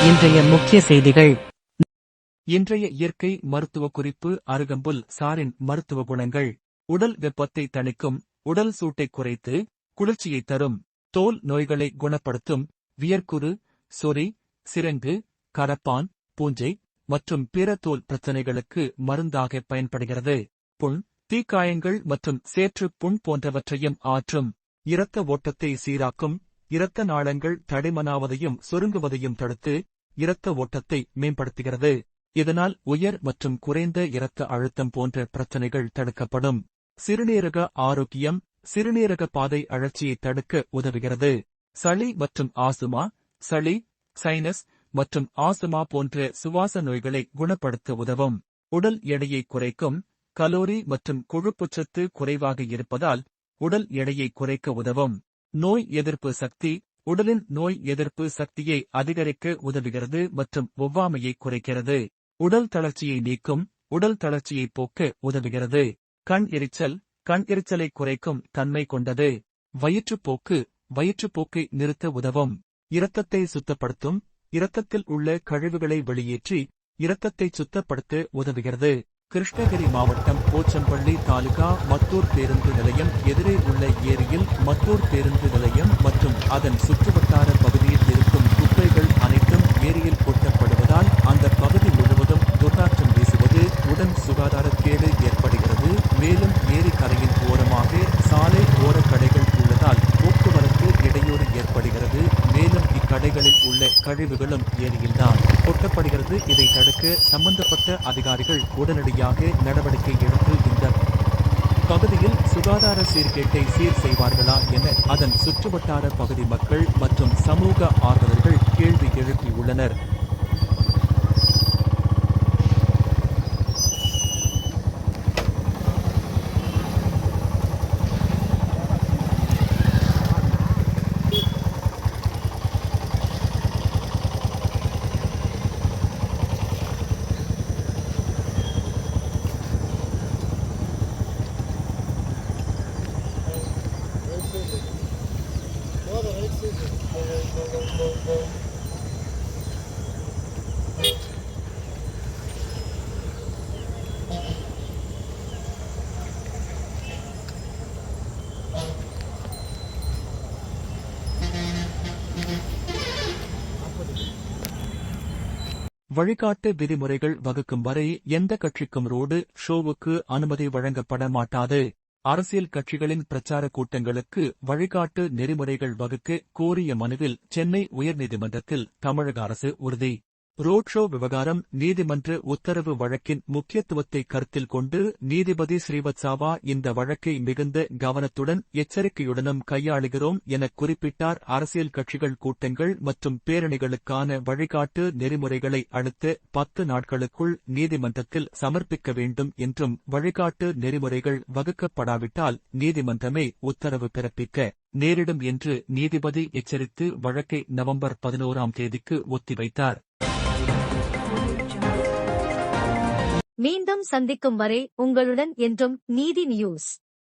இன்றைய முக்கிய செய்திகள். இன்றைய இயற்கை மருத்துவ குறிப்பு. அருகம்புல் சாறின் மருத்துவ குணங்கள். உடல் வெப்பத்தை தணிக்கும், உடல் சூட்டை குறைத்து குளிர்ச்சியை தரும், தோல் நோய்களை குணப்படுத்தும், வியர்க்குரு, சொறி, சிரங்கு, கரப்பான், பூஞ்சை மற்றும் பிற தோல் பிரச்சினைகளுக்கு மருந்தாக பயன்படுகிறது. புண், தீக்காயங்கள் மற்றும் சேற்று புண் போன்றவற்றையும் ஆற்றும். இரத்த ஓட்டத்தை சீராக்கும், இரத்த நாளங்கள் தடிமனாவதையும் சுருங்குவதையும் தடுத்து இரத்த ஓட்டத்தை மேம்படுத்துகிறது. இதனால் உயர் மற்றும் குறைந்த இரத்த அழுத்தம் போன்ற பிரச்சனைகள் தடுக்கப்படும். சிறுநீரக ஆரோக்கியம். சிறுநீரக பாதை அழற்சியை தடுக்க உதவுகிறது. சளி மற்றும் ஆசுமா. சளி, சைனஸ் மற்றும் ஆசுமா போன்ற சுவாச நோய்களை குணப்படுத்த உதவும். உடல் எடையை குறைக்கும். கலோரி மற்றும் கொழுப்புச்சத்து குறைவாக இருப்பதால் உடல் எடையை குறைக்க உதவும். நோய் எதிர்ப்பு சக்தி. உடலின் நோய் எதிர்ப்பு சக்தியை அதிகரிக்க உதவுகிறது மற்றும் ஒவ்வாமையை குறைக்கிறது. உடல் தளர்ச்சியை நீக்கும். உடல் தளர்ச்சியை போக்க உதவுகிறது. கண் எரிச்சல். கண் எரிச்சலை குறைக்கும் தன்மை கொண்டது. வயிற்றுப்போக்கு. வயிற்றுப்போக்கை நிறுத்த உதவும். இரத்தத்தை சுத்தப்படுத்தும். இரத்தத்தில் உள்ள கழிவுகளை வெளியேற்றி இரத்தத்தை சுத்தப்படுத்த உதவுகிறது. கிருஷ்ணகிரி மாவட்டம் போச்சம்பள்ளி தாலுகா மத்தூர் பேருந்து நிலையம் எதிரே உள்ள ஏரியில் மத்தூர் பேருந்து நிலையம் மற்றும் அதன் சுற்றுவட்டார பகுதியில் இருக்கும் குப்பைகள் அனைத்தும் ஏரியில் கொட்டப்படுவதால் அந்த பகுதி முழுவதும் துர்நாற்றம் வீசுவது, உடன் சுகாதாரக்கேடு ஏற்படுகிறது. மேலும் ஏரி கரையின் ஓரமாக சாலை ஓரக்கடைகள் உள்ளதால் போக்குவரத்து இடையூறு ஏற்படுகிறது. மேலும் இக்கடைகளில் உள்ள கழிவுகளும் ஏரியில்தான் கொட்டப்படுகிறது. இதை தடுக்க சம்பந்தப்பட்ட அதிகாரிகள் உடனடியாக நடவடிக்கை எடுத்து இந்த பகுதியில் சுகாதார சீர்கேட்டை சீர் செய்வார்களா என அதன் சுற்றுவட்டார பகுதி மக்கள் மற்றும் சமூக ஆர்வலர்கள் கேள்வி எழுப்பியுள்ளனர். வழிகாட்டு விதிமுறைகள் வகுக்கும் வரை எந்த கட்சிக்கும் ரோடு ஷோவுக்கு அனுமதி வழங்கப்பட மாட்டாது. அரசியல் கட்சிகளின் பிரச்சார கூட்டங்களுக்கு வழிகாட்டு நெறிமுறைகள் வகுக்க கோரிய மனுவில் சென்னை உயர்நீதிமன்றத்தில் தமிழக அரசு உறுதி. ரோட் ஷோ விவகாரம். நீதிமன்ற உத்தரவு வழக்கின் முக்கியத்துவத்தை கருத்தில் கொண்டு நீதிபதி ஸ்ரீவத்சவா இந்த வழக்கை மிகுந்த கவனத்துடன் எச்சரிக்கையுடனும் கையாளுகிறோம் என குறிப்பிட்டார். அரசியல் கட்சிகள் கூட்டங்கள் மற்றும் பேரணிகளுக்கான வழிகாட்டு நெறிமுறைகளை அடுத்த 10 நாட்களுக்குள் நீதிமன்றத்தில் சமர்ப்பிக்க வேண்டும் என்றும் வழிகாட்டு நெறிமுறைகள் வகுக்கப்படாவிட்டால் நீதிமன்றமே உத்தரவு பிறப்பிக்க நேரிடும் என்று நீதிபதி எச்சரித்து வழக்கை நவம்பர் 11ஆம் தேதிக்கு ஒத்திவைத்தார். மீண்டும் சந்திக்கும் வரை உங்களுடன் என்றும் நீதி நியூஸ்.